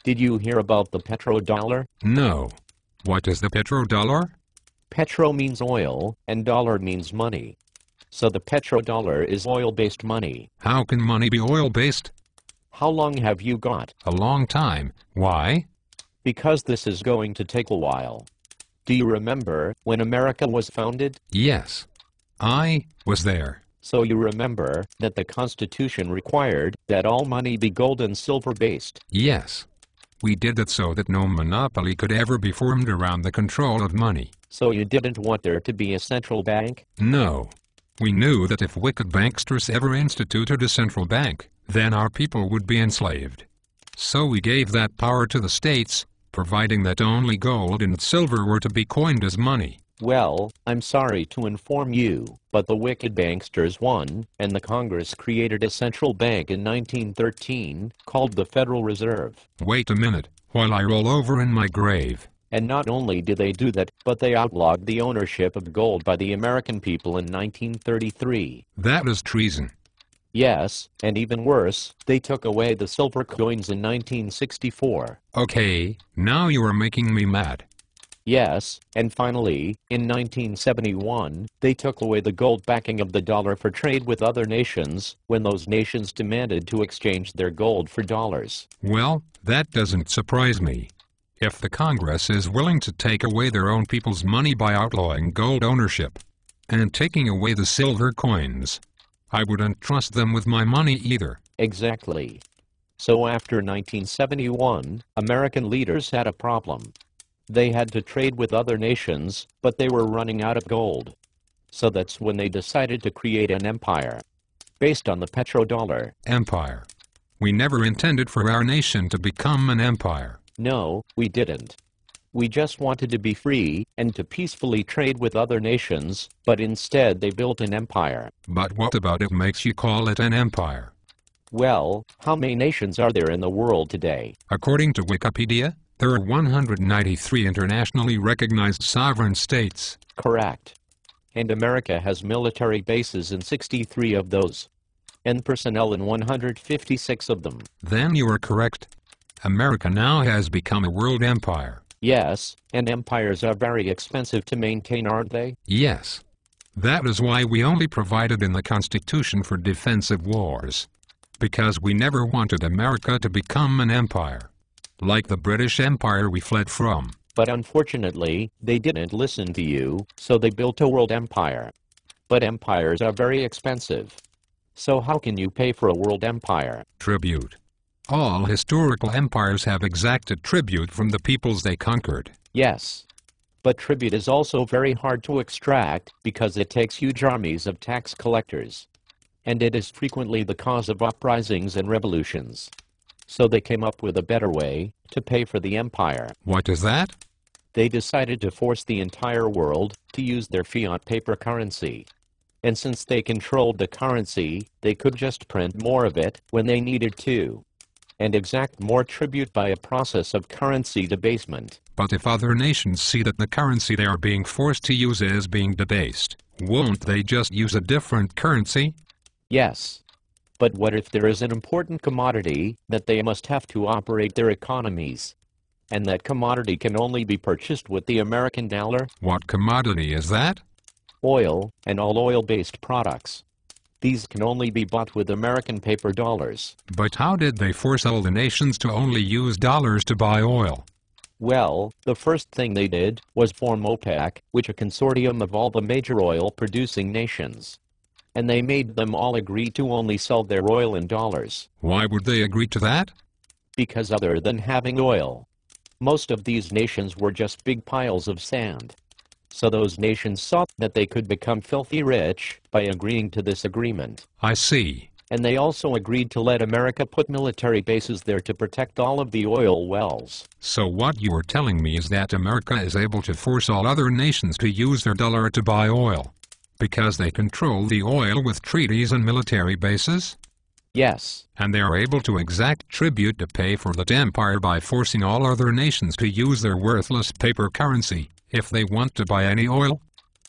Did you hear about the petrodollar? No. What is the petrodollar? Petro means oil, and dollar means money. So the petrodollar is oil-based money. How can money be oil-based? How long have you got? A long time. Why? Because this is going to take a while. Do you remember when America was founded? Yes. I was there. So you remember that the Constitution required that all money be gold and silver-based. Yes. We did it so that no monopoly could ever be formed around the control of money. So you didn't want there to be a central bank? No. We knew that if wicked banksters ever instituted a central bank, then our people would be enslaved. So we gave that power to the states, providing that only gold and silver were to be coined as money. Well, I'm sorry to inform you, but the wicked banksters won, and the Congress created a central bank in 1913, called the Federal Reserve. Wait a minute, while I roll over in my grave. And not only did they do that, but they outlawed the ownership of gold by the American people in 1933. That is treason. Yes, and even worse, they took away the silver coins in 1964. Okay, now you are making me mad. Yes, and finally, in 1971, they took away the gold backing of the dollar for trade with other nations, when those nations demanded to exchange their gold for dollars. Well, that doesn't surprise me. If the Congress is willing to take away their own people's money by outlawing gold ownership and taking away the silver coins, I wouldn't trust them with my money either. Exactly. So after 1971, American leaders had a problem. They had to trade with other nations, but they were running out of gold. So that's when they decided to create an empire, based on the petrodollar. Empire. We never intended for our nation to become an empire. No, we didn't. We just wanted to be free, and to peacefully trade with other nations, but instead they built an empire. But what about it makes you call it an empire? Well, how many nations are there in the world today? According to Wikipedia, there are 193 internationally recognized sovereign states. Correct. And America has military bases in 63 of those, and personnel in 156 of them. Then you are correct. America now has become a world empire. Yes, and empires are very expensive to maintain, aren't they? Yes. That is why we only provided in the Constitution for defensive wars. Because we never wanted America to become an empire, like the British Empire we fled from. But unfortunately, they didn't listen to you, so they built a world empire. But empires are very expensive. So how can you pay for a world empire? Tribute. All historical empires have exacted tribute from the peoples they conquered. Yes. But tribute is also very hard to extract because it takes huge armies of tax collectors. And it is frequently the cause of uprisings and revolutions. So they came up with a better way to pay for the empire. What is that? They decided to force the entire world to use their fiat paper currency. And since they controlled the currency, they could just print more of it when they needed to, and exact more tribute by a process of currency debasement. But if other nations see that the currency they are being forced to use is being debased, won't they just use a different currency? Yes. But what if there is an important commodity that they must have to operate their economies? And that commodity can only be purchased with the American dollar? What commodity is that? Oil, and all oil-based products. These can only be bought with American paper dollars. But how did they force all the nations to only use dollars to buy oil? Well, the first thing they did was form OPEC, which is a consortium of all the major oil-producing nations. And they made them all agree to only sell their oil in dollars. Why would they agree to that? Because other than having oil, most of these nations were just big piles of sand. So those nations thought that they could become filthy rich by agreeing to this agreement. I see. And they also agreed to let America put military bases there to protect all of the oil wells. So what you are telling me is that America is able to force all other nations to use their dollar to buy oil, because they control the oil with treaties and military bases? Yes. And they are able to exact tribute to pay for that empire by forcing all other nations to use their worthless paper currency if they want to buy any oil?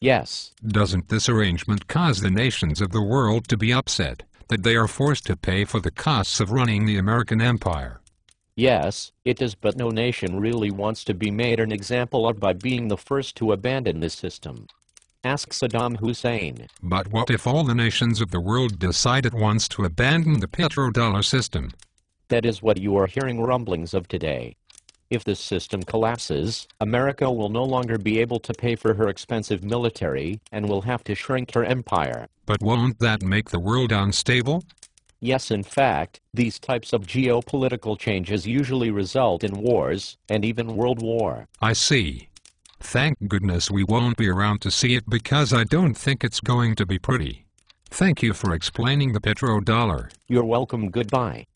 Yes. Doesn't this arrangement cause the nations of the world to be upset that they are forced to pay for the costs of running the American empire? Yes, it does, but no nation really wants to be made an example of by being the first to abandon this system. Ask Saddam Hussein. But what if all the nations of the world decide at once to abandon the petrodollar system? That is what you are hearing rumblings of today. If this system collapses, America will no longer be able to pay for her expensive military and will have to shrink her empire. But won't that make the world unstable? Yes, in fact, these types of geopolitical changes usually result in wars and even world war. I see. Thank goodness we won't be around to see it, because I don't think it's going to be pretty. Thank you for explaining the petrodollar. You're welcome. Goodbye.